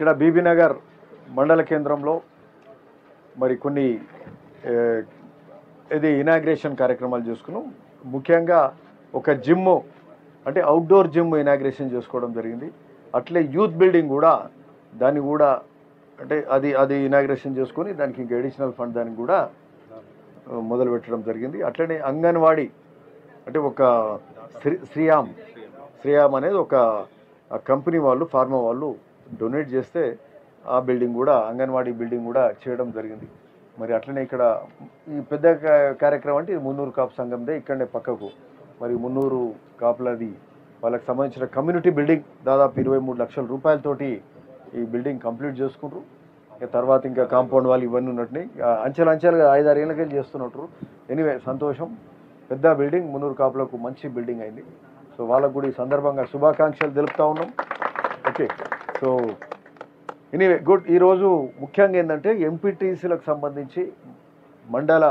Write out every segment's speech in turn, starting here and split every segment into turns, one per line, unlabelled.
ఇక్కడ బీబీ నగర్ మండల కేంద్రంలో మరి కొన్ని ఇది ఇనాగ్రేషన్ కార్యక్రమాలు చేసుకున్నాం. ముఖ్యంగా ఒక జిమ్ అంటే అవుట్డోర్ జిమ్ ఇనాగ్రేషన్ చేసుకోవడం జరిగింది. అట్లే యూత్ బిల్డింగ్ కూడా దాన్ని కూడా అంటే అది ఇనాగ్రేషన్ చేసుకొని దానికి ఇంకా అడిషనల్ ఫండ్ దానికి కూడా మొదలు పెట్టడం జరిగింది. అట్లనే అంగన్వాడీ అంటే ఒక శ్రీయామ్ అనేది ఒక కంపెనీ వాళ్ళు ఫార్మా వాళ్ళు డొనేట్ చేస్తే ఆ బిల్డింగ్ కూడా అంగన్వాడీ బిల్డింగ్ కూడా చేయడం జరిగింది. మరి అట్లనే ఇక్కడ ఈ పెద్ద కార్యక్రమం అంటే మున్నూరు కాపు సంఘందే ఇక్కడనే పక్కకు మరి మున్నూరు కాపులది వాళ్ళకి సంబంధించిన కమ్యూనిటీ బిల్డింగ్ దాదాపు 23 లక్షల రూపాయలతోటి ఈ బిల్డింగ్ కంప్లీట్ చేసుకుంటారు. ఇక తర్వాత ఇంకా కాంపౌండ్ వాళ్ళు ఇవన్నీ ఉన్నట్టుని అంచెలుగా 5-6 ఏళ్ళకెళ్ళి చేస్తున్నట్టు. ఎనీవే సంతోషం, పెద్ద బిల్డింగ్ మున్నూరు కాపులకు మంచి బిల్డింగ్ అయింది. సో వాళ్ళకు కూడా ఈ సందర్భంగా శుభాకాంక్షలు తెలుపుతా ఉన్నాం. Okay, so anyway good. ఈరోజు ముఖ్యంగా ఏంటంటే ఎంపీటీసీలకు సంబంధించి మండల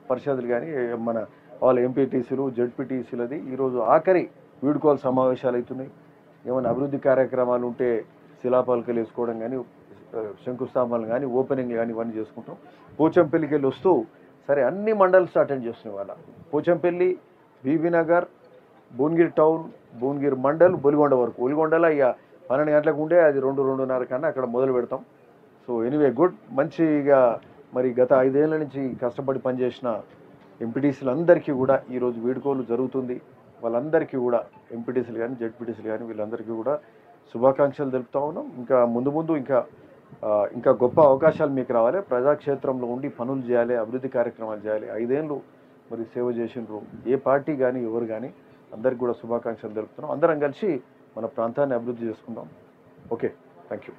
పరిషత్లు కానీ మన వాళ్ళ ఎంపీటీసీలు జెడ్పీటీసీలది ఈరోజు ఆఖరి వీడుకోలు సమావేశాలు అవుతున్నాయి. ఏమైనా అభివృద్ధి కార్యక్రమాలు ఉంటే శిలాపలకలు వేసుకోవడం కానీ శంకుస్థాపనలు కానీ ఓపెనింగ్ కానీ ఇవన్నీ చేసుకుంటాం. పోచంపల్లికి వెళ్ళి వస్తూ సరే అన్ని మండల్స్ అటెండ్ చేస్తున్నాయి. వాళ్ళ పోచంపల్లి, బీబీ నగర్, భువనగిరి టౌన్, భువనగిరి మండల్, బొలిగొండ వరకు. ఒలిగొండలో ఇక 12 గంటలకు ఉంటే అది 2-2:30 కన్నా అక్కడ మొదలు పెడతాం. So anyway good. మంచిగా మరి గత 5 ఏళ్ళ నుంచి కష్టపడి పనిచేసిన ఎంపీటీసీలు అందరికీ కూడా ఈరోజు వీడుకోలు జరుగుతుంది. వాళ్ళందరికీ కూడా ఎంపీటీసీలు కానీ జెడ్పీటీసీలు కానీ వీళ్ళందరికీ కూడా శుభాకాంక్షలు తెలుపుతా ఉన్నాం. ఇంకా ముందు ఇంకా గొప్ప అవకాశాలు మీకు రావాలి. ప్రజాక్షేత్రంలో ఉండి పనులు చేయాలి, అభివృద్ధి కార్యక్రమాలు చేయాలి. 5 ఏళ్ళు మరి సేవ చేసినారు. ఏ పార్టీ కానీ ఎవరు కానీ అందరికి కూడా శుభాకాంక్షలు తెలుపుతున్నాం. అందరం కలిసి మన ప్రాంతాన్ని అభివృద్ధి చేసుకుందాం. Okay, thank you.